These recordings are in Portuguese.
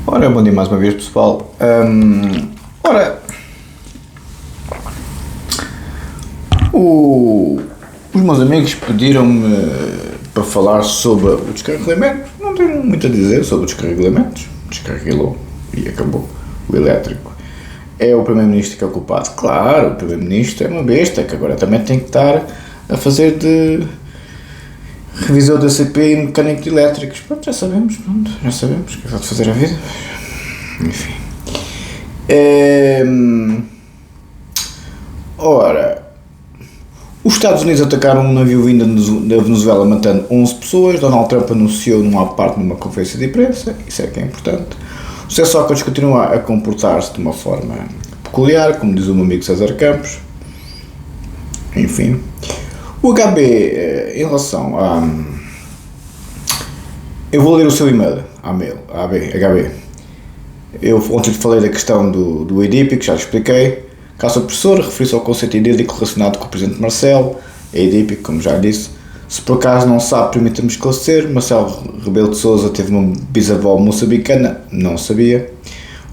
Ora, bom dia mais uma vez, pessoal. Ora, os meus amigos pediram-me para falar sobre o descarregamento. Não tenho muito a dizer sobre os descarregamentos. Descarregou e acabou. O elétrico. É o Primeiro-Ministro que é o culpado. Claro, o Primeiro-Ministro é uma besta que agora também tem que estar a fazer de revisor da CP e mecânico de elétricos. Pronto, já sabemos o que é de fazer a vida. Enfim. Ora, os Estados Unidos atacaram um navio vindo da Venezuela matando 11 pessoas. Donald Trump anunciou numa parte numa conferência de imprensa, isso é que é importante. O José Sócrates continua a comportar-se de uma forma peculiar, como diz o meu amigo César Campos. Enfim. O HB, em relação a... Eu vou ler o seu e-mail, HB. Eu ontem falei da questão do EDIP, que já expliquei. Caso o professor referiu-se ao conceito idílico relacionado com o presidente Marcelo, a EDIP, como já disse. Se por acaso não sabe, permita-me esclarecer. Marcelo Rebelo de Sousa teve uma bisavó moçambicana, não sabia.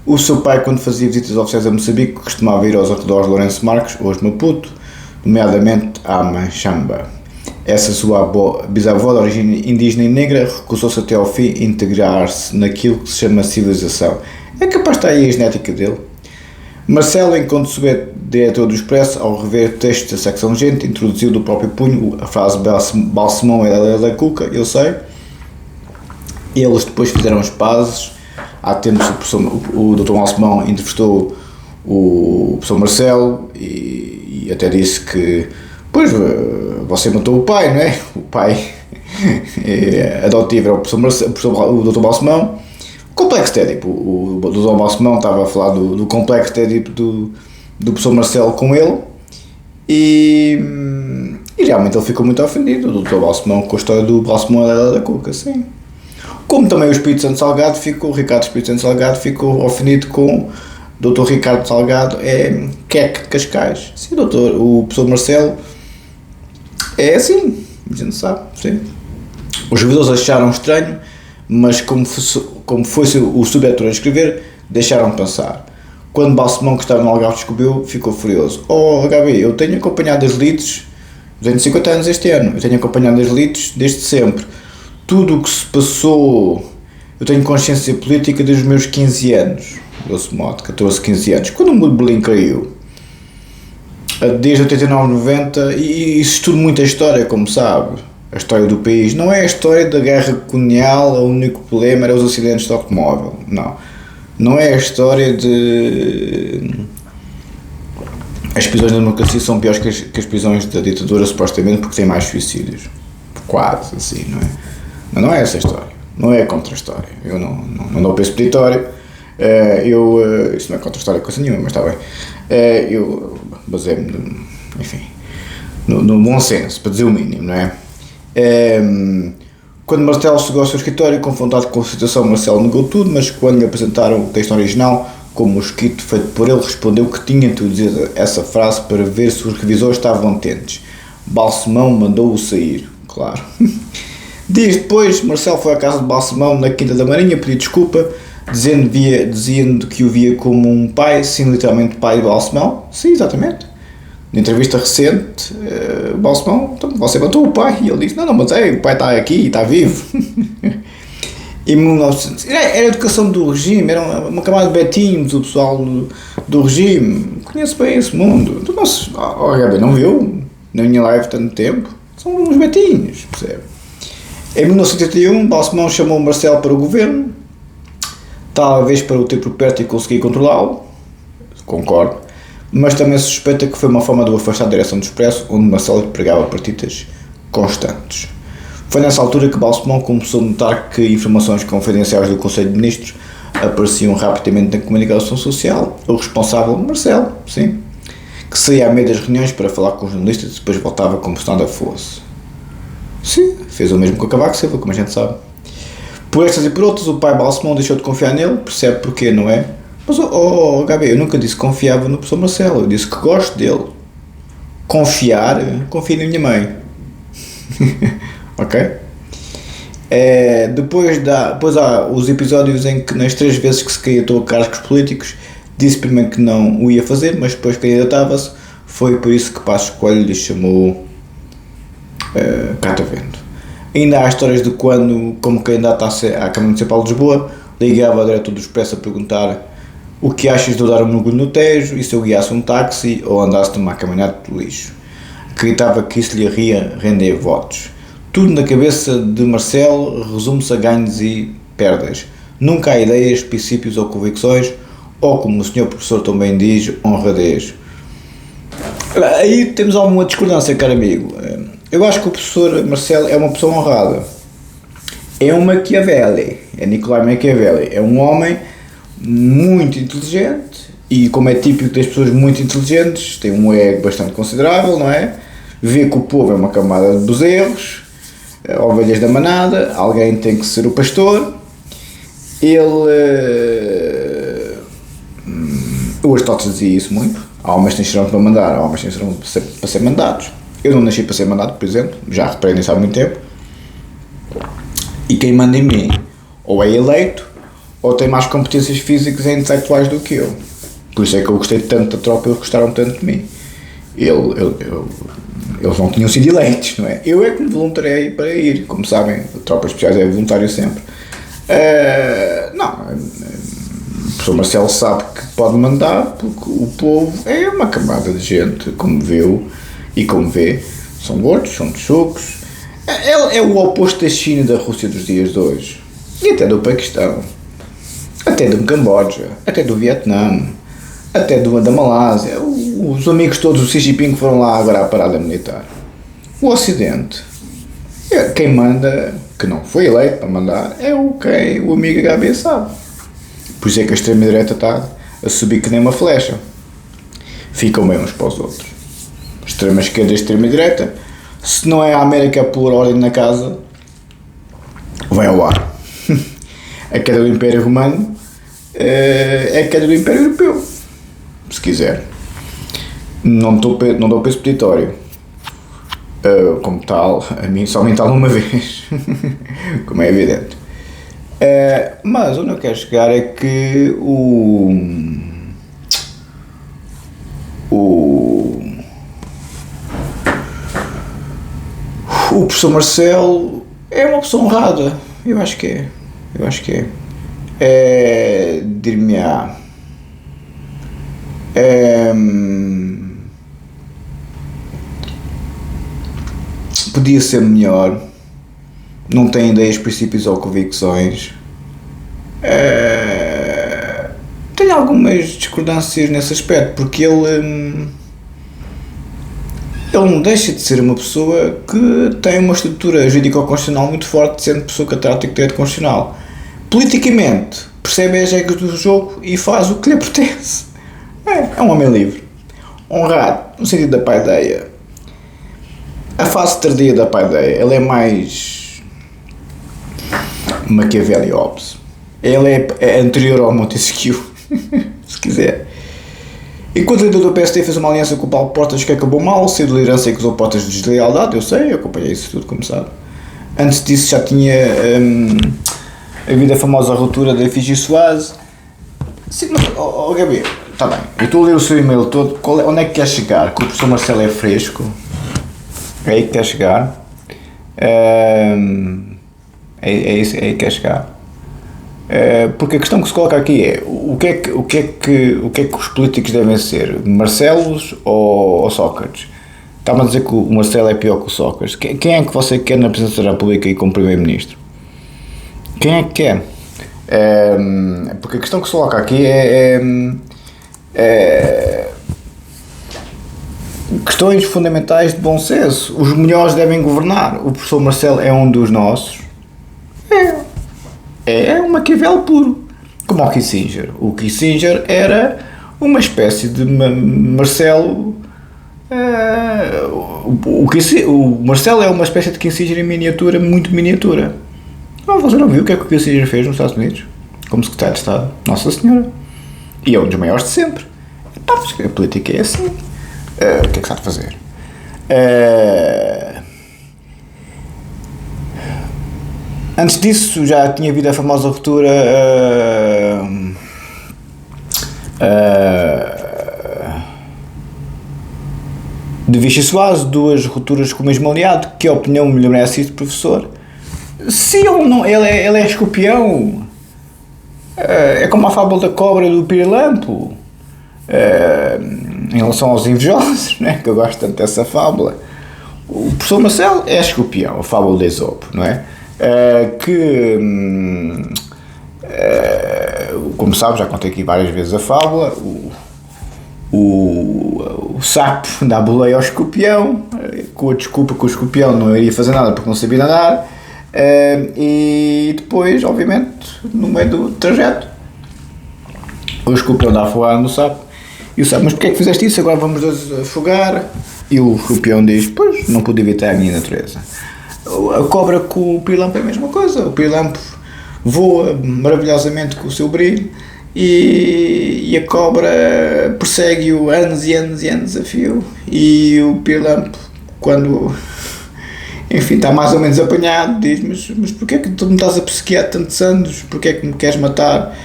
O seu pai, quando fazia visitas oficiais a Moçambique, costumava ir aos arredores de Lourenço Marques, hoje Maputo, nomeadamente a Manchamba. Essa sua bisavó de origem indígena e negra recusou-se até ao fim a integrar-se naquilo que se chama civilização. É capaz de estar aí a genética dele. Marcelo, enquanto diretor do Expresso, ao rever textos da secção gente, introduziu do próprio punho a frase Balsemão é da Cuca, eu sei. Eles depois fizeram as pazes. Há tempos o Dr. Balsemão entrevistou o professor Marcelo e até disse que, pois, você matou o pai, não é? O pai adotivo era o Dr. Balsemão. O complexo de Édipo, o Dr. Balsemão estava a falar do complexo de Édipo do professor Marcelo com ele e realmente ele ficou muito ofendido, o Dr. Balsemão, com a história do Balsemão da Cuca, sim. Como também o Espírito Santo Salgado o Ricardo Espírito Santo Salgado ficou ofendido com o Dr. Ricardo Salgado queque de Cascais. Sim, o professor Marcelo é assim, a gente sabe, sim. Os revisores acharam estranho, mas como foi o subdiretor a escrever, deixaram pensar. Quando Balsemão, que estava no Algarve, descobriu, ficou furioso. HB, eu tenho acompanhado as elites, tenho 50 anos este ano, eu tenho acompanhado as elites desde sempre. Tudo o que se passou, eu tenho consciência política desde os meus 15 anos, grosso modo, 14, 15 anos, quando o muro de Berlim caiu. Desde 89, 90, e isso estudo muita história, como sabe. A história do país não é a história da guerra colonial, o único problema era os acidentes de automóvel, não é a história de... As prisões da democracia são piores que as prisões da ditadura, supostamente, porque têm mais suicídios, quase, assim, não é? Mas não é essa a história, não é a contra-história, eu não dou para esse peditório, isso não é contra-história coisa nenhuma, mas está bem, eu baseio-me, enfim, no bom senso, para dizer o mínimo, não é? Quando Marcelo chegou ao seu escritório, confrontado com a situação, Marcelo negou tudo, mas quando lhe apresentaram o texto original, como o escrito feito por ele, respondeu que tinha introduzido essa frase para ver se os revisores estavam atentes. Balsemão mandou-o sair, claro. Dias depois, Marcelo foi à casa de Balsemão na Quinta da Marinha pedir desculpa, dizendo que o via como um pai, sim, literalmente pai de Balsemão. Sim, exatamente. Na entrevista recente, Balsemão, então, você matou o pai, e ele disse, não, mas o pai está aqui, está vivo. Em 1900, era a educação do regime, era uma camada de betinhos, o pessoal do regime, conheço bem esse mundo. Então, não viu, na minha live tanto tempo, são uns betinhos, percebe? Em 1981, Balsemão chamou Marcelo para o governo, talvez para o ter por perto e conseguir controlá-lo, concordo, mas também se suspeita que foi uma forma de o afastar da direção do Expresso, onde Marcelo pregava partidas constantes. Foi nessa altura que Balsemão começou a notar que informações confidenciais do Conselho de Ministros apareciam rapidamente na comunicação social. O responsável, Marcelo, sim, que saía à meio das reuniões para falar com os jornalistas e depois voltava como se nada fosse. Sim, fez o mesmo com o Cavaco Silva, como a gente sabe. Por estas e por outras, o pai Balsemão deixou de confiar nele, percebe porquê, não é? Mas, HB, eu nunca disse que confiava no professor Marcelo, eu disse que gosto dele. Confio na minha mãe. Ok? Depois há os episódios em que nas 3 vezes que se candidatou a cargos políticos disse primeiro que não o ia fazer, mas depois candidatava-se. Foi por isso que Passos Coelho lhe chamou Catavento. Ainda há histórias de quando, como candidato à Câmara Municipal de Lisboa, ligava ao diretor do Expresso a perguntar o que achas de eu dar um mergulho no Tejo e se eu guiasse um táxi ou andasse numa caminhonete de lixo. Acreditava que isso lhe iria render votos. Tudo na cabeça de Marcelo resume-se a ganhos e perdas. Nunca há ideias, princípios ou convicções, ou como o senhor professor também diz, honradez. Aí temos alguma discordância, caro amigo. Eu acho que o professor Marcelo é uma pessoa honrada. É um Machiavelli, é Nicolau Machiavelli. É um homem muito inteligente e, como é típico das pessoas muito inteligentes, tem um ego bastante considerável, não é? Vê que o povo é uma camada de bezerros, ovelhas da manada, alguém tem que ser o pastor. O Aristóteles dizia isso muito: há homens que nasceram para mandar, há homens que nasceram para ser mandados. Eu não nasci para ser mandado, por exemplo, já reparei nisso há muito tempo. E quem manda em mim ou é eleito ou tem mais competências físicas e intelectuais do que eu. Por isso é que eu gostei tanto da tropa e eles gostaram tanto de mim. Eles não tinham sido eleitos, não é? Eu é que me voluntariei para ir. Como sabem, a tropa especial é voluntário sempre. O professor Marcelo sabe que pode mandar porque o povo é uma camada de gente, como viu e como vê. São gordos, são tchucos. É o oposto da China e da Rússia dos dias de hoje. E até do Paquistão. Até do Camboja. Até do Vietnã. Até da Malásia. Os amigos todos do Xi Jinping foram lá agora à parada militar. O Ocidente. Quem manda, que não foi eleito para mandar, é o amigo HB sabe. Por isso é que a extrema-direita está a subir que nem uma flecha. Ficam bem uns para os outros. Extrema-esquerda e extrema-direita. Se não é a América por ordem na casa, vai ao ar. A queda do Império Romano é a queda do Império Europeu, se quiser. Não dou peso peditório. Como tal, a mim somente uma vez, como é evidente. Mas onde eu quero chegar é que o professor Marcelo é uma pessoa honrada. Eu acho que é. Dir-me-á. Podia ser melhor. Não tem ideias, princípios ou convicções. Tenho algumas discordâncias nesse aspecto, porque ele não deixa de ser uma pessoa que tem uma estrutura jurídico-constitucional muito forte, sendo pessoa catedrática de direito constitucional. Politicamente, percebe as regras do jogo e faz o que lhe apetece. É um homem livre. Honrado, no sentido da paideia. A fase tardia da paideia, ele é mais Machiavelli Hobbes. Ele é anterior ao Montesquieu, se quiser. Enquanto o líder do PSD fez uma aliança com o Paulo Portas que acabou mal, saiu de liderança e acusou Portas de deslealdade, eu sei, eu acompanhei isso tudo, como sabe. Antes disso já tinha havido a famosa ruptura da Efígie Soares. Sim, mas, Gabi, está bem, eu estou a ler o seu e-mail todo, onde é que quer chegar? Que o professor Marcelo é fresco? É aí que quer chegar? É isso, é aí que quer chegar? Porque a questão que se coloca aqui é o que é que os políticos devem ser? Marcelos ou Sócrates? Está-me a dizer que o Marcelo é pior que o Sócrates. Quem é que você quer na presidência da República e como primeiro-ministro? Quem é que quer? Porque a questão que se coloca aqui é questões fundamentais de bom senso. Os melhores devem governar. O professor Marcelo é um dos nossos. É um Maquiavel puro, como o Kissinger. O Kissinger era uma espécie de Marcelo. O Marcelo é uma espécie de Kissinger em miniatura, muito miniatura. Você não viu o que é que o Kissinger fez nos Estados Unidos? Como secretário de Estado? Nossa Senhora. E é um dos maiores de sempre. A política é assim. O que é que se há de fazer? Antes disso já tinha havido a famosa ruptura de Vichy Soares, 2 rupturas com o mesmo aliado. Que opinião me merece isso, professor? Se ele não, ele é escorpião, é como a fábula da cobra do pirilampo, em relação aos invejosos, né? Que eu gosto tanto dessa fábula. O professor Marcelo é escorpião, a fábula de Esopo, não é? Como sabe, já contei aqui várias vezes a fábula. O sapo dá boleia ao escorpião, com a desculpa que o escorpião não iria fazer nada porque não sabia nadar, e depois, obviamente, no meio do trajeto, o escorpião dá afogado no sapo, e o sapo: mas porquê é que fizeste isso? Agora vamos afogar. E o escorpião diz: pois, não pude evitar a minha natureza. A cobra com o pirilampo é a mesma coisa. O pirilampo voa maravilhosamente com o seu brilho, e a cobra persegue-o anos e anos e anos a fio, e o pirilampo, quando enfim está mais ou menos apanhado, diz: mas porquê é que tu me estás a perseguir há tantos anos? Porquê é que me queres matar?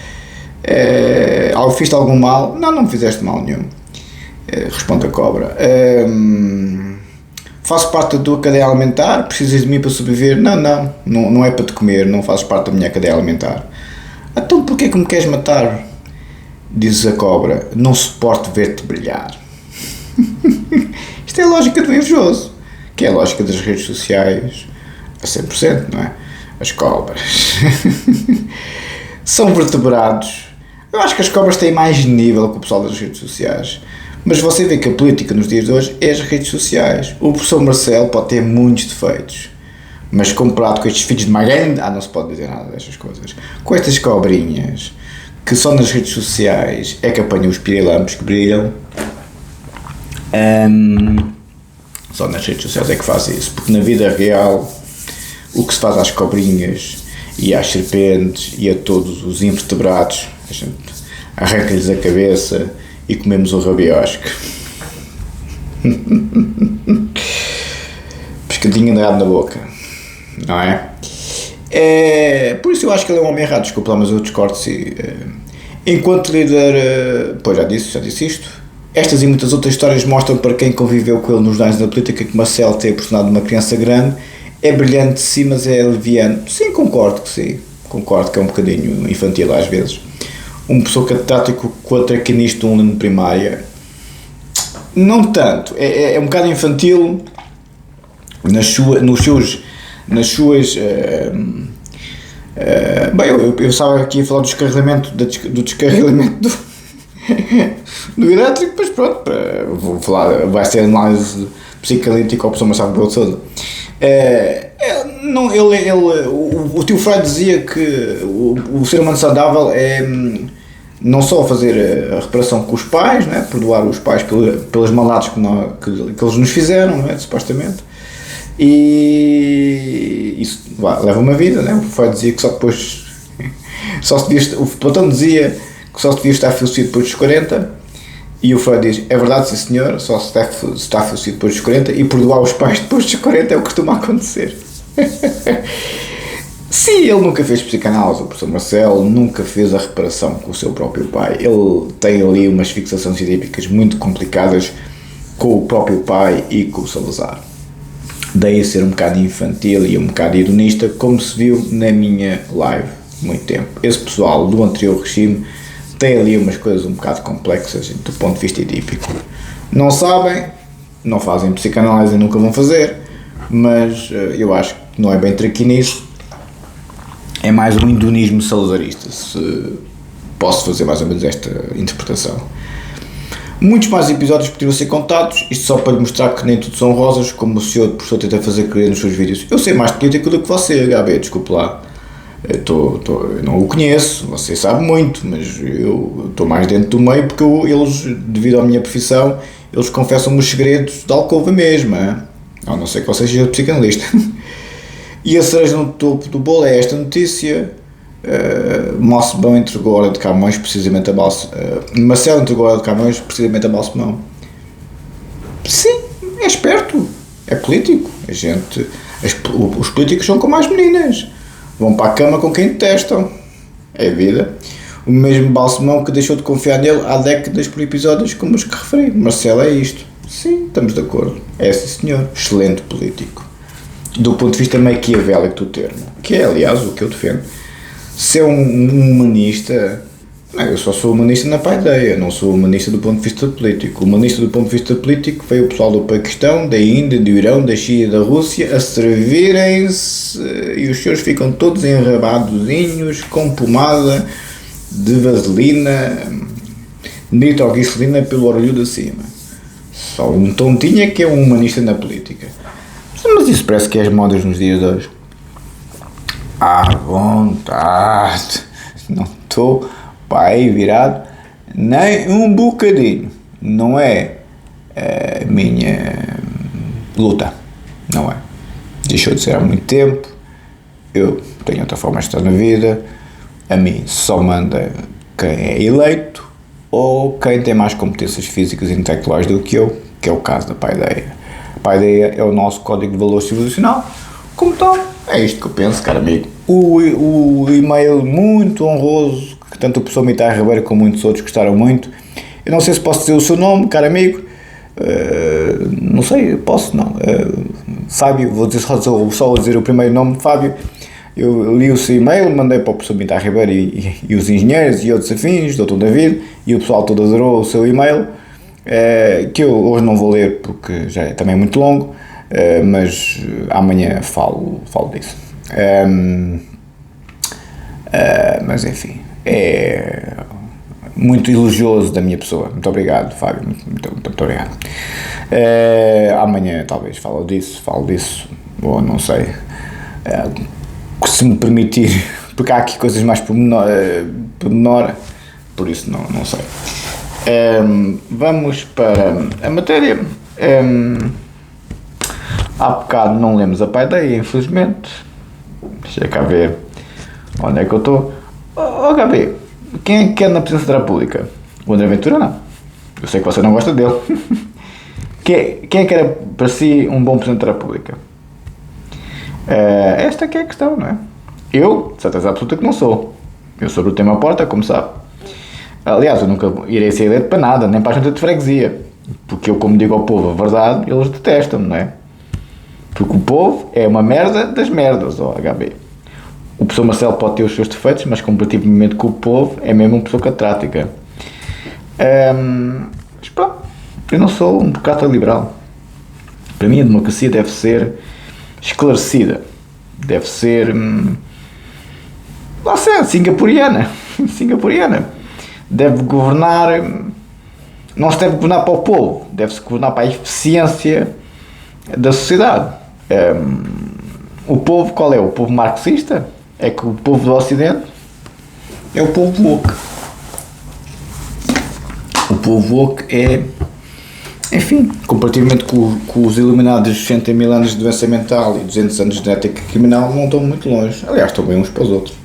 Fiz-te algum mal? Não me fizeste mal nenhum, responde a cobra. Faço parte da tua cadeia alimentar? Precisas de mim para sobreviver? Não é para te comer, não fazes parte da minha cadeia alimentar. Então porquê que me queres matar? Diz a cobra: não suporto ver-te brilhar. Isto é a lógica do invejoso, que é a lógica das redes sociais a 100%, não é? As cobras são vertebrados. Eu acho que as cobras têm mais nível que o pessoal das redes sociais. Mas você vê que a política nos dias de hoje é as redes sociais. O professor Marcelo pode ter muitos defeitos, mas comparado com estes filhos de Maganda, não se pode dizer nada destas coisas. Com estas cobrinhas, que só nas redes sociais é que apanham os pirilampos que brilham, só nas redes sociais é que faz isso, porque na vida real o que se faz às cobrinhas e às serpentes e a todos os invertebrados, a gente arranca-lhes a cabeça e comemos o rabiosque. Pescadinho andado na boca, não é? Por isso eu acho que ele é um homem errado, desculpa lá, mas eu discordo-se. Enquanto líder, pois já disse isto. Estas e muitas outras histórias mostram para quem conviveu com ele nos anos da política que Marcelo tem personado uma criança grande. É brilhante, sim, mas é leviano. Sim, concordo que é um bocadinho infantil às vezes. Um professor catedrático com a traquinista de um aluno de primária, não tanto, é um bocado infantil nas suas bem, eu estava aqui a falar do descarrilamento do elétrico, mas pronto, vou falar, vai ser análise psicanalítica ao professor Marcelo Rebelo de Sousa. O tio Freud dizia que o ser humano saudável é não só fazer a reparação com os pais, não é? Perdoar os pais pelas maldades que eles nos fizeram, não é? Supostamente, e isso leva uma vida, não é? O Freud dizia que o Platão dizia que só se devia estar falecido depois dos 40, e o Freud diz: é verdade, sim senhor, só se deve estar falecido depois dos 40, e perdoar os pais depois dos 40 é o que costuma acontecer. Sim, ele nunca fez psicanálise, o professor Marcelo nunca fez a reparação com o seu próprio pai. Ele tem ali umas fixações idípicas muito complicadas com o próprio pai e com o Salazar. Daí a ser um bocado infantil e um bocado hedonista, como se viu na minha live muito tempo. Esse pessoal do anterior regime tem ali umas coisas um bocado complexas do ponto de vista edípico. Não sabem, não fazem psicanálise e nunca vão fazer, mas eu acho que não é bem traquinice, é mais um hedonismo salazarista, se posso fazer mais ou menos esta interpretação. Muitos mais episódios poderiam ser contados, isto só para lhe mostrar que nem tudo são rosas, como o senhor professor tenta fazer crer nos seus vídeos. Eu sei mais de política do que você, HB, desculpe lá. Eu não o conheço, você sabe muito, mas eu estou mais dentro do meio porque eles, devido à minha profissão, eles confessam-me os segredos da alcova mesma. A não ser que você seja psicanalista. E a cereja no topo do bolo é esta notícia: Balsemão entregou a Hora de Camões precisamente a Marcelo entregou a Hora de Camões precisamente a Balsemão. Sim, é esperto, é político. Os políticos são como as meninas. Vão para a cama com quem detestam. É a vida. O mesmo Balsemão que deixou de confiar nele há décadas por episódios como os que referi. Marcelo é isto. Sim, estamos de acordo. É sim, senhor. Excelente político. Do ponto de vista maquiavélico do termo. Que é, aliás, o que eu defendo. Se é um humanista... Não, eu só sou humanista na paideia, não sou humanista do ponto de vista político. Humanista do ponto de vista político veio o pessoal do Paquistão, da Índia, do Irão, da China e da Rússia a servirem-se e os senhores ficam todos enrabadozinhos com pomada de vaselina, nitroglicerina pelo orelhudo acima. Só um tontinho é que é um humanista na política. Mas isso parece que é as modas nos dias de hoje. À vontade, não estou... Pai virado, nem um bocadinho, não é a minha luta, não é, deixou de ser há muito tempo, eu tenho outra forma de estar na vida, a mim só manda quem é eleito ou quem tem mais competências físicas e intelectuais do que eu, que é o caso da Paideia. A Paideia é o nosso código de valores civilizacional, como tal, é isto que eu penso, caro amigo. O e-mail muito honroso que tanto o professor Mitar Ribeiro como muitos outros gostaram muito. Eu não sei se posso dizer o seu nome, caro amigo. Não sei, posso não. Fábio, vou dizer só dizer o primeiro nome, Fábio. Eu li o seu e-mail, mandei para o professor Mitar Ribeiro e os engenheiros e outros afins, Dr. David, e o pessoal todo adorou o seu e-mail, que eu hoje não vou ler porque já é também muito longo, mas amanhã falo disso. Mas enfim, é muito elogioso da minha pessoa. Muito obrigado, Fábio, muito obrigado. Amanhã talvez falo disso, ou não sei, se me permitir, porque há aqui coisas mais pormenor, por isso não sei. Vamos para a matéria. Há bocado não lemos a Paideia, infelizmente. Deixa cá ver onde é que eu estou. HB, quem é que quer na presidência da República? O André Ventura não. Eu sei que você não gosta dele. Quem é que era para si um bom presidente da República? Esta que é a questão, não é? Eu, de certeza absoluta que não sou. Eu sou do tema porta, como sabe. Aliás, eu nunca irei ser eleito para nada, nem para a junta de freguesia. Porque eu, como digo ao povo a verdade, eles detestam-me, não é? Porque o povo é uma merda das merdas, ó HB. O professor Marcelo pode ter os seus defeitos, mas comparativamente com o povo, é mesmo uma pessoa catrática. Mas pronto, eu não sou um democrata liberal. Para mim a democracia deve ser esclarecida. Deve ser... lá sei, singapuriana. Deve governar... Não se deve governar para o povo, deve-se governar para a eficiência da sociedade. O povo, qual é? O povo marxista? É que o povo do Ocidente é o povo woke. O povo woke é, enfim, comparativamente com os iluminados de 60 mil anos de doença mental e 200 anos de genética criminal, não estão muito longe. Aliás, estão bem uns para os outros.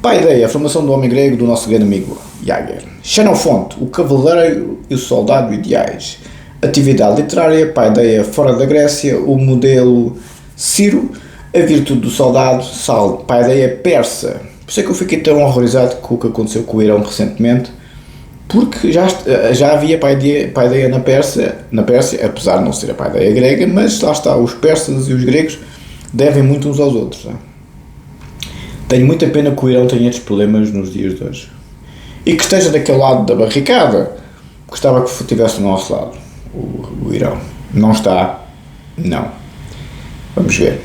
Paideia, a formação do homem grego do nosso grande amigo Jaeger. Xenofonte, o cavaleiro e o soldado ideais. Atividade literária, Paideia fora da Grécia, o modelo Ciro, a virtude do soldado, Paideia persa. Por isso é que eu fiquei tão horrorizado com o que aconteceu com o Irão recentemente, porque já havia Paideia na Pérsia, apesar de não ser a Paideia grega, mas lá está, os persas e os gregos devem muito uns aos outros. Não é? Tenho muita pena que o Irão tenha estes problemas nos dias de hoje. E que esteja daquele lado da barricada. Gostava que estivesse do nosso lado, o Irão. Não está, não. Vamos ver.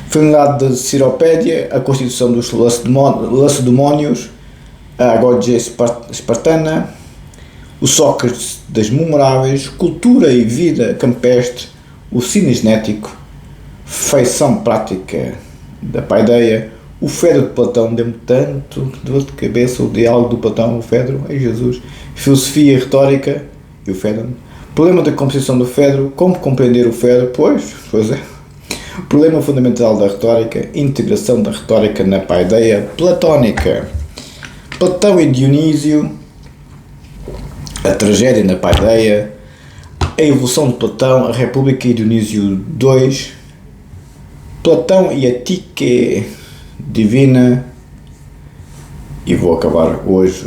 Finalidade da Ciropédia, a constituição dos Lacedemónios, a Agógia espartana, o Sócrates das memoráveis, cultura e vida campestre, o cinegenético, feição prática da Paideia, o Fedro de Platão, deu-me tanto dor de cabeça, o diálogo do Platão, o Fedro, ai Jesus, filosofia e retórica, e o Fedro, problema da composição do Fedro, como compreender o Fedro, pois é, problema fundamental da retórica, integração da retórica na Paideia platónica, Platão e Dionísio, a tragédia na Paideia, a evolução de Platão, a República e Dionísio II, Platão e a Tique divina, e vou acabar hoje,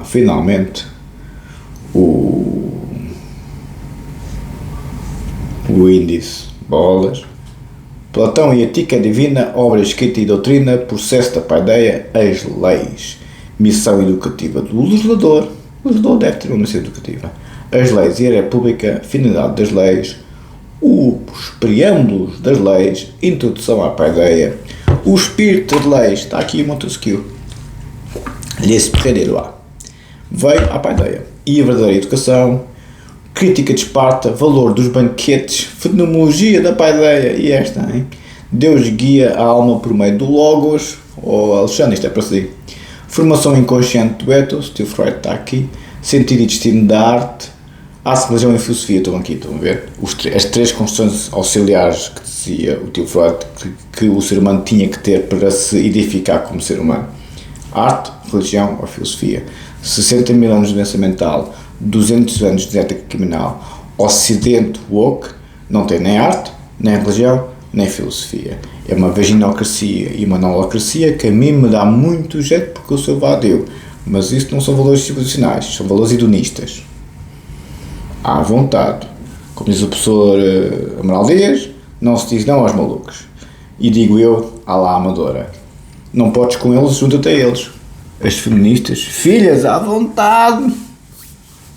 finalmente, o índice, bolas. Platão e Ética Divina, obra escrita e doutrina, processo da paideia, as leis. Missão educativa do legislador. O legislador deve ter uma missão educativa. As leis e a república, finalidade das leis, os preâmbulos das leis, introdução à paideia, o espírito das leis, está aqui Montesquieu. L'esprit des lois. Veio à paideia. E a verdadeira educação, crítica de Esparta, valor dos banquetes, fenomenologia da paideia, e esta, hein? Deus guia a alma por meio do Logos, Alexandre, isto é para si. Formação inconsciente do ethos, o tio Freud está aqui, sentido e destino da arte, religião e filosofia, estão a ver? As três construções auxiliares que dizia o tio Freud que o ser humano tinha que ter para se edificar como ser humano. Arte, religião ou filosofia. 60 mil anos de doença mental, 200 anos de ética criminal, Ocidente woke, não tem nem arte, nem religião, nem filosofia. É uma vaginocracia e uma nolacracia que a mim me dá muito jeito porque eu sou vadeu. Mas isso não são valores civilizacionais, são valores hedonistas. À vontade. Como diz o professor Amaral Dias, não se diz não aos malucos. E digo eu, à lá amadora. Não podes com eles, junta-te a eles. As feministas, filhas, à vontade.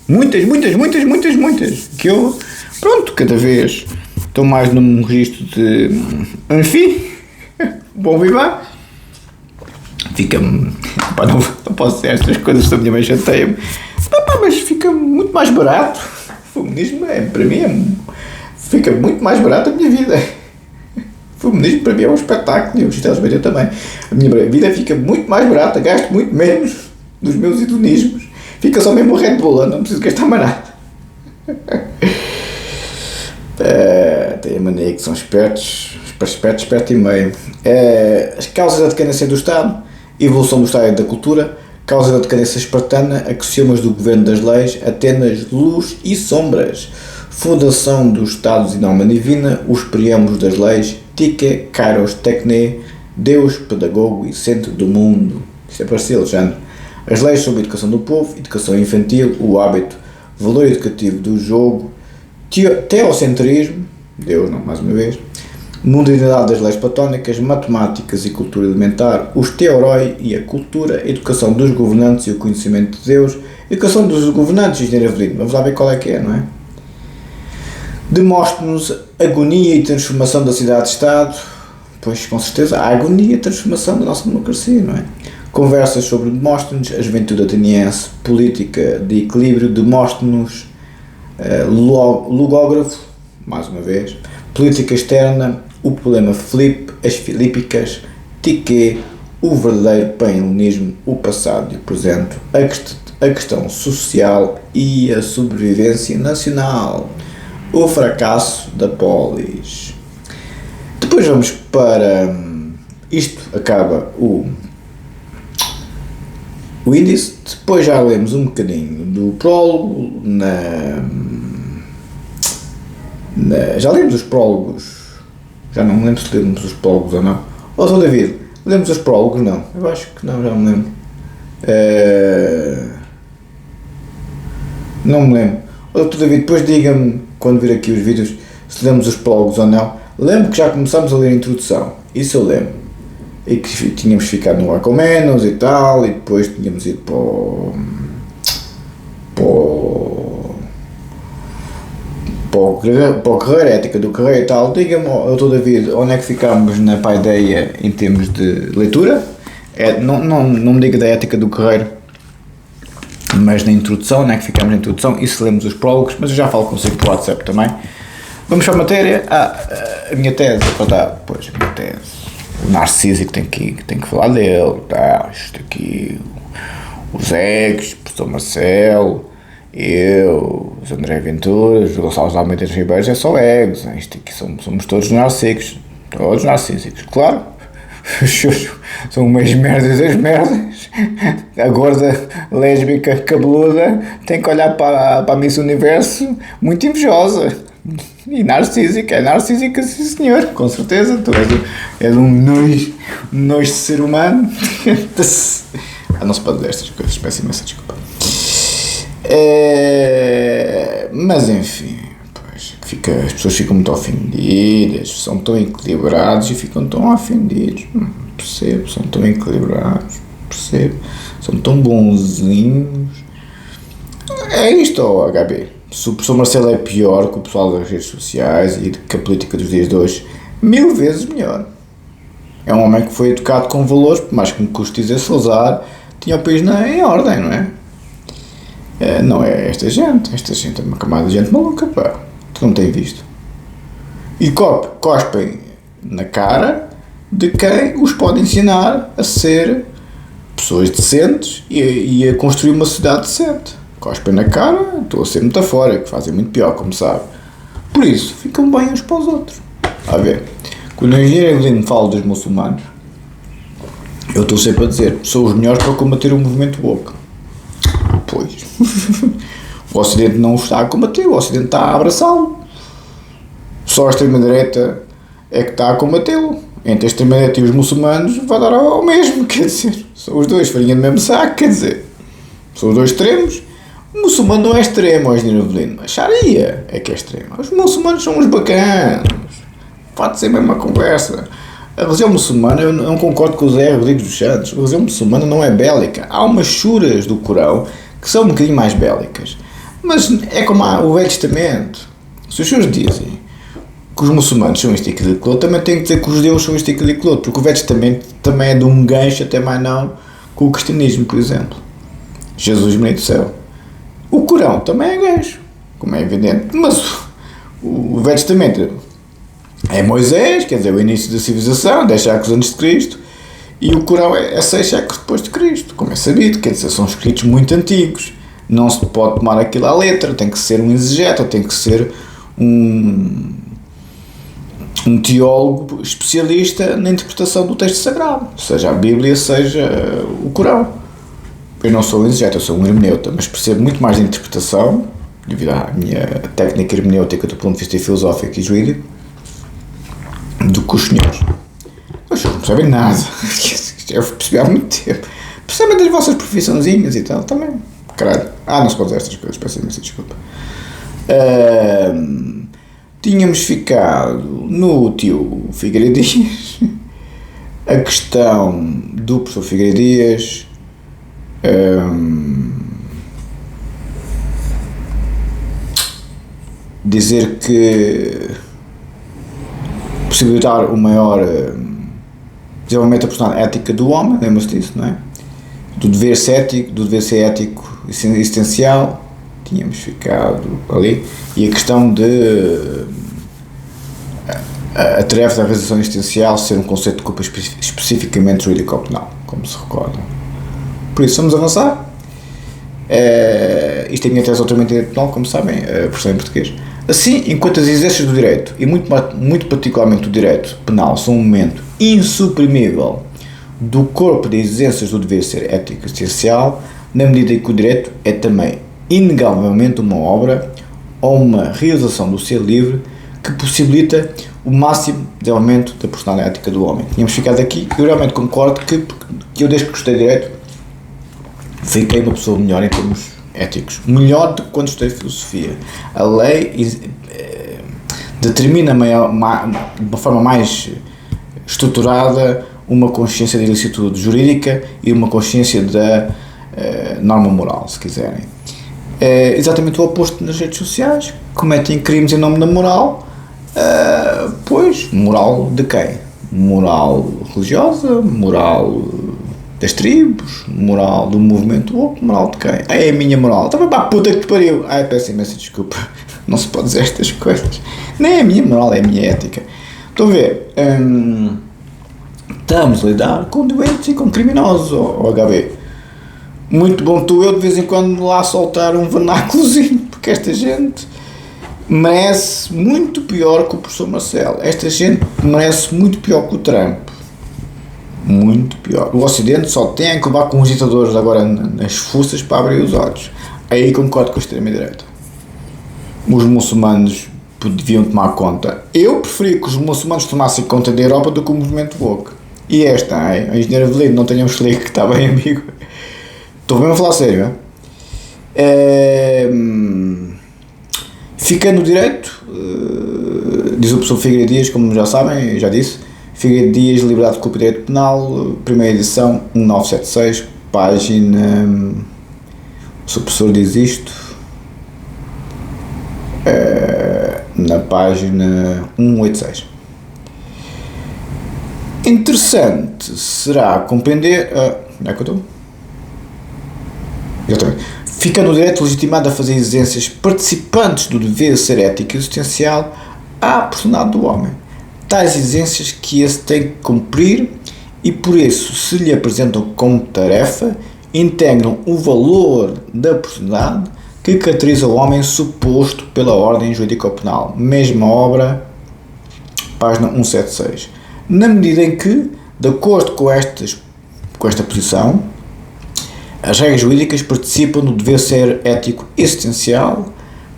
Muitas. Que eu, pronto, cada vez estou mais num registro de... Enfim, bom vivar. Fica-me... Pá, não posso dizer estas coisas, a minha mãe chateia-me. Mas fica muito mais barato. O feminismo, para mim, fica muito mais barato a minha vida. O feminismo para mim é um espetáculo e o LGBT também. A minha vida fica muito mais barata, gasto muito menos dos meus hedonismos. Fica só mesmo o Red Bull, não preciso gastar mais nada. Tem a mania que são espertos e meio. As causas da decadência do Estado, evolução do Estado e da cultura, causa da decadência espartana, axiomas do governo das leis, Atenas, luz e sombras, fundação dos Estados e norma divina, os preâmbulos das leis, Tique, Kairos, Tecne, Deus, pedagogo e centro do mundo. Isto é para si, Alexandre. As leis sobre a educação do povo, educação infantil, o hábito, valor educativo do jogo, teocentrismo, Deus não, mais uma vez, modernidade das leis platónicas, matemáticas e cultura elementar, os teoroi e a cultura, educação dos governantes e o conhecimento de Deus, educação dos governantes e engenharia avelino. Vamos lá ver qual é que é, não é? Demóstenes, agonia e transformação da cidade-estado, pois com certeza a agonia e transformação da nossa democracia, não é? Conversas sobre Demóstenes, a juventude ateniense, política de equilíbrio, Demóstenes, logógrafo, mais uma vez, política externa, o problema Filipe, as filípicas, Tique, o verdadeiro pan-helenismo, o passado e o presente, a questão social e a sobrevivência nacional, o fracasso da polis. Depois vamos para... Isto acaba o índice, depois já lemos um bocadinho do prólogo, já lemos os prólogos, já não me lembro se lemos os prólogos ou não. Ó, Sr. David, lemos os prólogos? Não, eu acho que não, já me lembro. Não me lembro. Ó, Sr. David, depois diga-me, quando vir aqui os vídeos, se lemos os prólogos ou não. Lembro que já começámos a ler a introdução, isso eu lembro. E que tínhamos ficado no Arco Menos e tal, e depois tínhamos ido para o Carreira, ética do Carreira e tal. Diga-me, Dr. David, onde é que ficámos na paideia em termos de leitura? Não me diga da ética do Carreira, mas na introdução, onde é que ficámos na introdução, e se lemos os prólogos, mas eu já falo consigo por WhatsApp também. Vamos para a matéria. A minha tese, pois, a minha tese. O Narcísico tem que falar dele, tá? Isto aqui, os egos, o professor Marcelo, eu, os André Ventura, os Gonçalves Almeida Ribeiros, é só egos, né? Isto aqui somos todos narcísicos, claro, são umas merdas das merdas, a gorda lésbica cabeluda tem que olhar para a Miss Universo muito invejosa, E narcísica sim senhor, com certeza, tu és um nojo de ser humano. Não se pode dizer estas coisas, peço imensa desculpa. Mas enfim, pois, as pessoas ficam muito ofendidas, são tão equilibrados e ficam tão ofendidos. Percebo, são tão equilibrados, percebo, são tão bonzinhos. É isto, HB. Se o professor Marcelo é pior que o pessoal das redes sociais e que a política dos dias de hoje, 1000 vezes melhor. É um homem que foi educado com valores, por mais que me custe dizer Salazar, tinha o país em ordem, não é? Não é esta gente é uma camada de gente maluca, pá, tu não tens visto. E cospem na cara de quem os pode ensinar a ser pessoas decentes e a construir uma sociedade decente. Cospem na cara, estou a ser metafórico, fazem muito pior, como sabe. Por isso, ficam bem uns para os outros. A ver, quando o engenheiro Evelino fala dos muçulmanos, eu estou sempre a dizer, são os melhores para combater o movimento woke. Pois, o Ocidente não o está a combater, o Ocidente está a abraçá-lo. Só a extrema-direita é que está a combatê-lo. Entre a extrema-direita e os muçulmanos vai dar ao mesmo, quer dizer, são os dois farinha do mesmo saco, quer dizer, são os dois extremos. O muçulmano não é extremo, o engenheiro Evelino, a Sharia é que é extrema. Os muçulmanos são uns bacanos, pode ser a mesma conversa. A religião muçulmana, eu não concordo com o Zé Rodrigues dos Santos, a religião muçulmana não é bélica. Há umas suras do Corão que são um bocadinho mais bélicas, mas é como o Velho Testamento. Se os senhores dizem que os muçulmanos são isto e aquilo, também tem que dizer que os judeus são isto e aquilo, porque o Velho Testamento também é de um gancho, até mais não, com o cristianismo, por exemplo. Jesus meio do céu. O Corão também é gancho, como é evidente, mas o Velho Testamento é Moisés, quer dizer, o início da civilização, 10 séculos antes de Cristo, e o Corão é 6 séculos depois de Cristo, como é sabido, quer dizer, são escritos muito antigos, não se pode tomar aquilo à letra, tem que ser um exegeta, tem que ser um teólogo especialista na interpretação do texto sagrado, seja a Bíblia, seja o Corão. Eu não sou um exegeta, eu sou um hermeneuta, mas percebo muito mais de interpretação, devido à minha técnica hermenêutica do ponto de vista filosófico e jurídico, do que os senhores. Os senhores não percebem nada. Eu percebi há muito tempo. Percebem das vossas profissãozinhas e tal, também. Caralho. Não se pode dizer estas coisas, peço imensa desculpa. Tínhamos ficado no tio Figueiredo Dias. A questão do professor Figueiredo Dias. Dizer que possibilitar o maior desenvolvimento da personalidade ética do homem, lembra-se disso, não é? Do dever ser ético existencial, tínhamos ficado ali, e a questão de a tarefa da realização existencial ser um conceito de culpa especificamente jurídico-penal, como se recorda. Por isso, vamos avançar. Isto é a minha tese altamente direito penal, como sabem, a versão em português. Assim, enquanto as exigências do direito, e muito particularmente do direito penal, são um momento insuprimível do corpo de exigências do dever ser ético essencial, na medida em que o direito é também, inegavelmente, uma obra ou uma realização do ser livre que possibilita o máximo desenvolvimento da personalidade ética do homem. Tínhamos ficado aqui, eu realmente concordo que eu, desde que gostei de direito, fiquei uma pessoa melhor em termos éticos, melhor do que quando estudei filosofia. A lei determina de uma forma mais estruturada uma consciência da ilicitude jurídica e uma consciência da norma moral, se quiserem. É exatamente o oposto nas redes sociais, cometem crimes em nome da moral, pois, moral de quem? Moral religiosa, moral das tribos, moral do movimento woke, moral de quem? É a minha moral. Estava para a puta que te pariu. Peço imensa desculpa. Não se pode dizer estas coisas. Nem é a minha moral, é a minha ética. Estão a ver? Estamos a lidar com doentes e com criminosos, HB. Muito bom tu, eu de vez em quando lá soltar um vernáculozinho, porque esta gente merece muito pior que o professor Marcelo. Esta gente merece muito pior que o Trump. Muito pior. O Ocidente só tem que levar com os ditadores agora nas forças para abrir os olhos. Aí concordo com a extrema-direita. Os muçulmanos deviam tomar conta. Eu preferia que os muçulmanos tomassem conta da Europa do que o movimento woke. E esta, a engenheira Avelino, não tenham um que está bem, amigo. Estou mesmo a falar sério, fica no direito, diz o professor Figueiredo Dias, como já sabem, já disse, Figueiredo Dias, Liberdade de Culpa e Direito Penal, primeira edição, 1976, página, o seu professor diz isto, na página 186. Interessante será compreender, onde é que eu estou? Exatamente. Fica no direito legitimado a fazer exigências participantes do dever ser ético e existencial à personalidade do homem. Tais exigências que esse tem que cumprir e por isso se lhe apresentam como tarefa, integram o valor da personalidade que caracteriza o homem suposto pela ordem jurídico-penal. Mesma obra, página 176. Na medida em que, de acordo com esta posição, as regras jurídicas participam do dever ser ético existencial,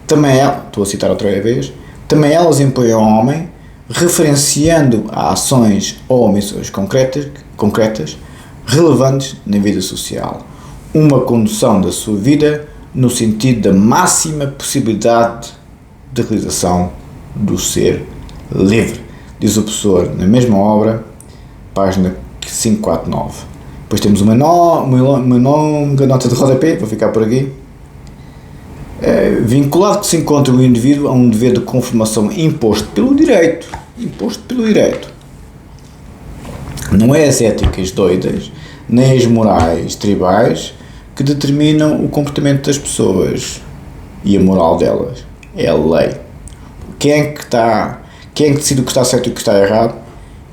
também estou a citar outra vez, também elas impõem ao homem, referenciando a ações ou omissões concretas relevantes na vida social, uma condução da sua vida no sentido da máxima possibilidade de realização do ser livre, diz o professor na mesma obra, página 549. Depois temos uma longa nota de rodapé, vou ficar por aqui. Vinculado que se encontra o indivíduo a um dever de conformação imposto pelo direito. Não é as éticas doidas, nem as morais tribais que determinam o comportamento das pessoas e a moral delas. É a lei. Quem é que decide o que está certo e o que está errado?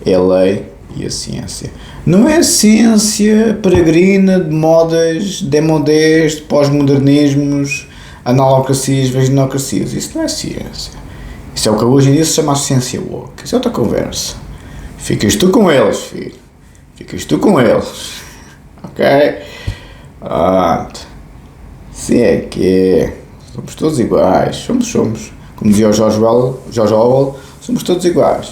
É a lei e a ciência. Não é a ciência peregrina de modas, demodés, de pós-modernismos, analocracias, vaginocracias. Isso não é ciência. Isso é o que hoje em dia se chama ciência woke. Isso é outra conversa. Ficas tu com eles, filho. Ok? Pronto. Sim é que é. Somos todos iguais. Somos. Como dizia o George Orwell, somos todos iguais.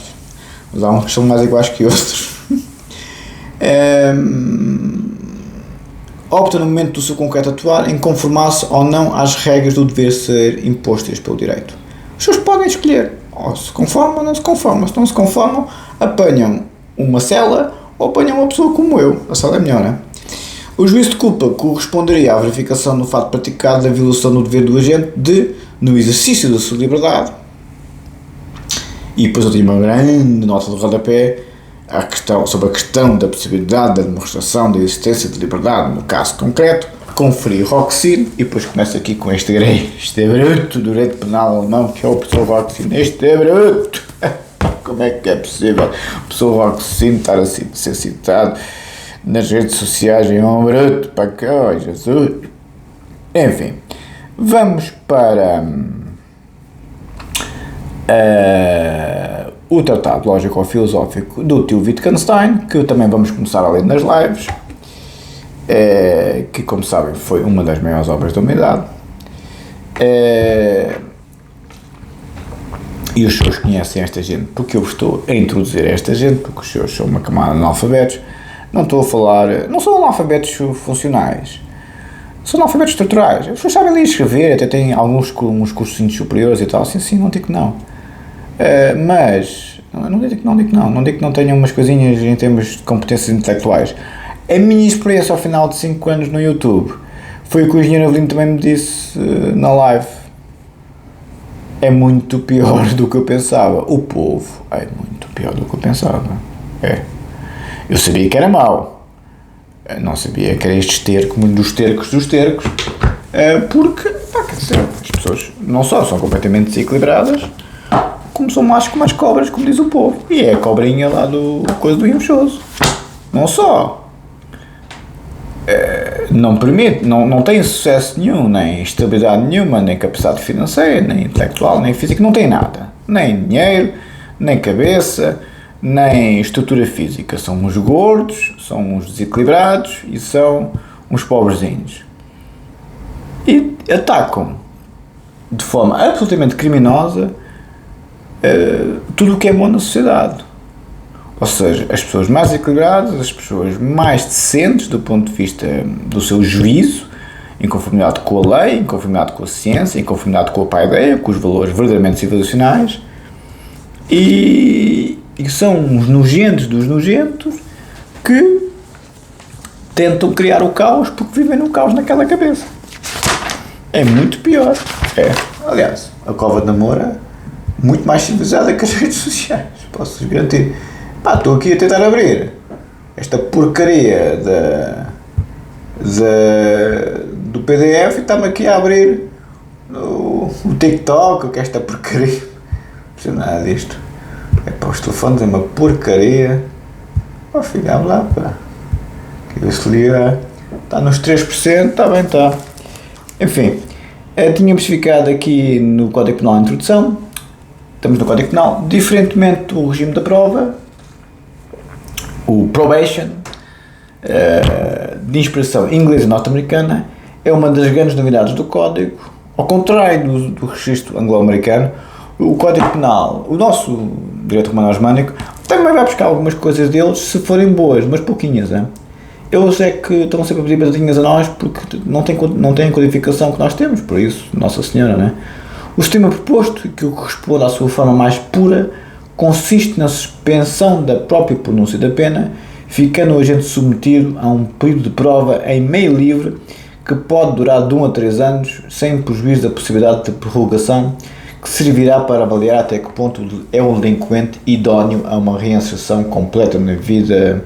Mas há uns que são mais iguais que outros. Opta no momento do seu concreto atuar em conformar-se ou não às regras do dever ser impostas pelo direito. Os seus podem escolher, ou se conformam ou não se conformam. Se não se conformam, apanham uma cela ou apanham uma pessoa como eu. A cela é melhor, não é? O juízo de culpa corresponderia à verificação do fato praticado da violação do dever do agente no exercício da sua liberdade. E depois eu tinha uma grande nota de rodapé sobre a questão da possibilidade da demonstração da existência de liberdade no caso concreto, conferir Roxin, e depois começo aqui com este bruto do direito penal alemão, que é o professor Roxin. Este é bruto! Como é que é possível o professor Roxin estar a ser citado nas redes sociais em um bruto? Para cá, Jesus! Enfim, vamos para o Tratado Lógico-Filosófico do tio Wittgenstein, que também vamos começar a ler nas lives, que, como sabem, foi uma das maiores obras da humanidade. E os senhores conhecem esta gente porque eu estou a introduzir esta gente, porque os senhores são uma camada de analfabetos. Não estou a falar, não são analfabetos funcionais, são analfabetos estruturais. Os senhores sabem ler e escrever, até têm uns cursos superiores e tal, sim, não digo que não. Mas, não digo que não tenham umas coisinhas em termos de competências intelectuais. A minha experiência ao final de 5 anos no YouTube foi o que o engenheiro Avelino também me disse na live. É muito pior do que eu pensava. O povo é muito pior do que eu pensava. Eu sabia que era mau. Não sabia que era estes tercos, dos tercos. Porque, quer dizer, as pessoas não só são completamente desequilibradas, como são mais como as cobras, como diz o povo. E é a cobrinha lá do coisa do invejoso. Não só não permite, não tem sucesso nenhum, nem estabilidade nenhuma, nem capacidade financeira, nem intelectual, nem física, não tem nada. Nem dinheiro, nem cabeça, nem estrutura física. São uns gordos, são uns desequilibrados e são uns pobrezinhos. E atacam de forma absolutamente criminosa tudo o que é bom na sociedade. Ou seja, as pessoas mais equilibradas, as pessoas mais decentes do ponto de vista do seu juízo, em conformidade com a lei, em conformidade com a ciência, em conformidade com a paideia, com os valores verdadeiramente civilizacionais, e são os nojentos dos nojentos que tentam criar o caos porque vivem no caos naquela cabeça. É muito pior. Aliás, a Cova da Moura é muito mais civilizada que as redes sociais, posso-vos garantir. Estou aqui a tentar abrir esta porcaria do PDF e está-me aqui a abrir o TikTok, que é esta porcaria. Não sei nada disto. Os telefones é uma porcaria. Filho, vamos lá, pá. Que se liga. Está nos 3%, está bem, está. Enfim, tínhamos ficado aqui no Código Penal de Introdução. Estamos no Código Penal. Diferentemente do regime da prova, o probation, de inspiração inglesa e norte-americana, é uma das grandes novidades do Código. Ao contrário do registro anglo-americano, o Código Penal, o nosso direito romano-germânico, também vai buscar algumas coisas deles, se forem boas, mas pouquinhas. Eles é que estão sempre a pedir batatinhas a nós porque não têm a codificação que nós temos, por isso, Nossa Senhora, não é? O sistema proposto, que corresponde à sua forma mais pura, consiste na suspensão da própria pronúncia da pena, ficando o agente submetido a um período de prova em meio livre que pode durar de 1 a 3 anos, sem prejuízo da possibilidade de prorrogação, que servirá para avaliar até que ponto é o delinquente idóneo a uma reinserção completa na vida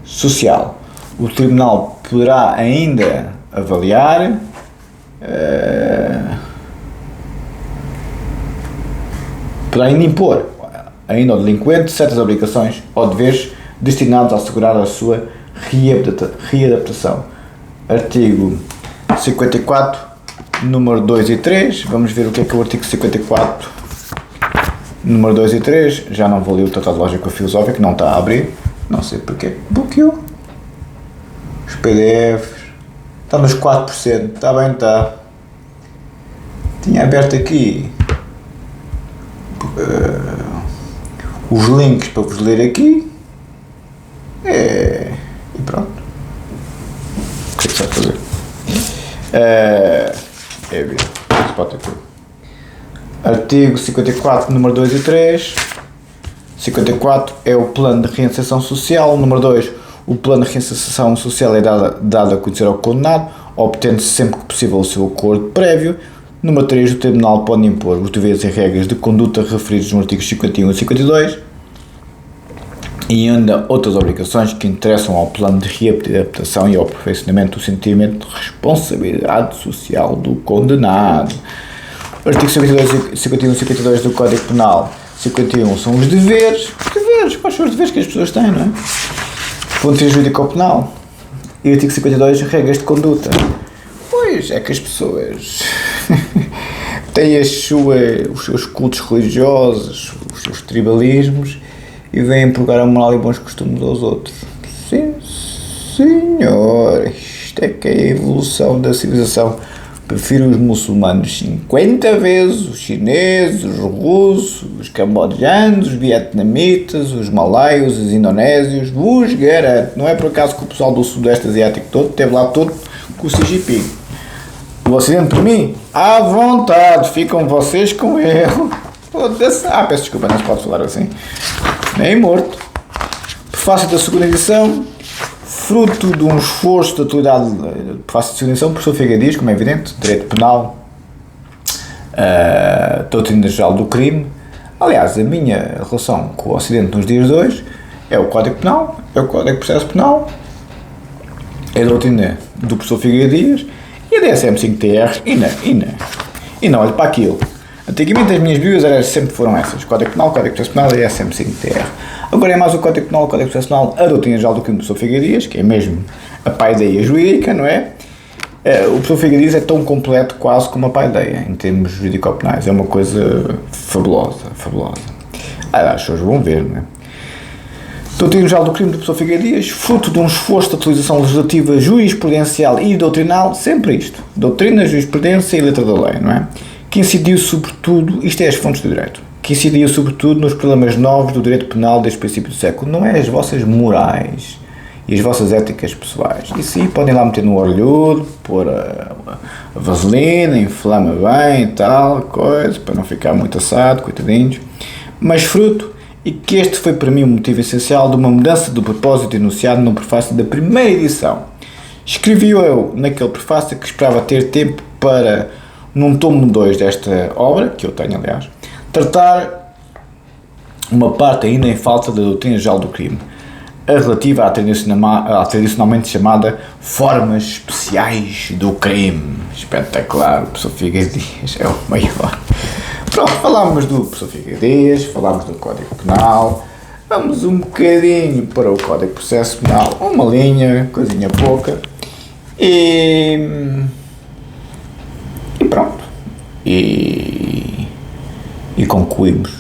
social. O tribunal poderá ainda avaliar poderá ainda impor ainda ao delinquente certas obrigações ou deveres destinados a assegurar a sua readaptação. Artigo 54, número 2 e 3. Vamos ver o que é o artigo 54, número 2 e 3. Já não vou ler o Tratado Lógico Filosófico, não está a abrir. Não sei porque bloqueou. Os PDFs. Está nos 4%. Está bem, está. Tinha aberto aqui os links para vos ler aqui. E pronto. O que é que se vai fazer? Artigo 54, número 2 e 3. 54 é o plano de reinserção social. Número 2, o plano de reinserção social é dado a conhecer ao condenado, obtendo-se sempre que possível o seu acordo prévio. Número 3, o tribunal pode impor os deveres e regras de conduta referidos nos artigos 51 e 52 e ainda outras obrigações que interessam ao plano de readaptação e ao aperfeiçoamento do sentimento de responsabilidade social do condenado. Artigos 51 e 52 do Código Penal. 51 são os deveres. Quais são os deveres que as pessoas têm, não é? Ponto jurídico penal. E artigo 52, regras de conduta. Pois é que as pessoas têm os seus cultos religiosos, os seus tribalismos e vêm propagar a moral e bons costumes aos outros. Sim, senhor, isto é que é a evolução da civilização. Prefiro os muçulmanos 50 vezes, os chineses, os russos, os cambodjanos, os vietnamitas, os malaios, os indonésios, vos garanto. Não é por acaso que o pessoal do Sudeste Asiático todo esteve lá todo com o Xi Jinping. O Ocidente, por mim, à vontade, ficam vocês com ele. Peço desculpa, não se pode falar assim. Nem morto. Prefácio da segunda edição, fruto de um esforço da atualidade. Prefácio da segunda edição, professor Figueiredo, como é evidente, direito penal, doutrina geral do crime. Aliás, a minha relação com o Ocidente nos dias de hoje é o Código Penal, é o Código de Processo Penal, é a doutrina do professor Figueiredo Dias e a DSM-5-TR e não olho para aquilo. Antigamente as minhas bíblias sempre foram essas: Código Penal, Código de Processo Penal e DSM-5-TR. Agora é mais o Código Penal, o Código de Processo Penal, a doutrina geral do crime do professor Figueiredo Dias, que é mesmo a paideia jurídica, não é? O professor Figueiredo Dias é tão completo quase como a paideia, em termos jurídico-penais. É uma coisa fabulosa. As pessoas vão ver, não é? Doutrina geral do crime do professor Figueiredo Dias, fruto de um esforço de atualização legislativa, jurisprudencial e doutrinal, sempre isto: doutrina, jurisprudência e letra da lei, não é? Que incidiu sobretudo, isto é as fontes do direito, que incidiu sobretudo nos problemas novos do direito penal desde o princípio do século. Não é as vossas morais e as vossas éticas pessoais. Isso aí podem lá meter no orelhudo, pôr a vaselina, inflama bem e tal, coisa, para não ficar muito assado, coitadinhos. Mas fruto, e que este foi para mim o motivo essencial de uma mudança do propósito enunciado no prefácio da primeira edição. Escrevi eu naquele prefácio que esperava ter tempo para, num tomo 2 desta obra, que eu tenho aliás, tratar uma parte ainda em falta da doutrina geral do crime, a relativa à tradicionalmente chamada formas especiais do crime. Espetacular, o professor Figueiredo Dias é o maior. Pronto, falámos do professor Figueiredo Dias, falámos do Código Penal, vamos um bocadinho para o Código de Processo Penal, uma linha, coisinha pouca, e pronto, e concluímos.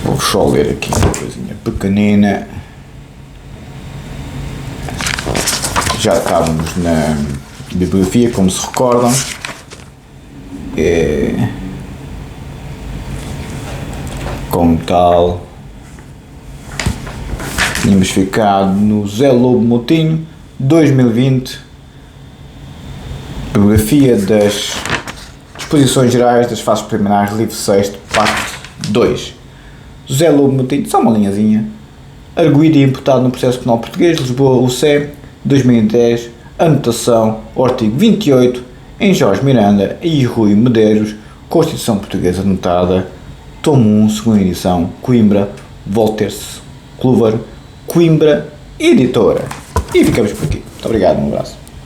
Vou só ler aqui uma coisinha pequenina. Já estávamos na bibliografia, como se recordam. Como tal, tínhamos ficado no Zé Lobo Moutinho, 2020, bibliografia das disposições gerais das fases preliminares, livro 6, parte 2. José Lobo Moutinho, só uma linhazinha, arguido e imputado no processo penal português, Lisboa, UCE, 2010, anotação, artigo 28, em Jorge Miranda e Rui Medeiros, Constituição Portuguesa anotada, tomo 1, segunda edição, Coimbra, Wolters Kluwer, Coimbra, editora. E ficamos por aqui. Muito obrigado, um abraço.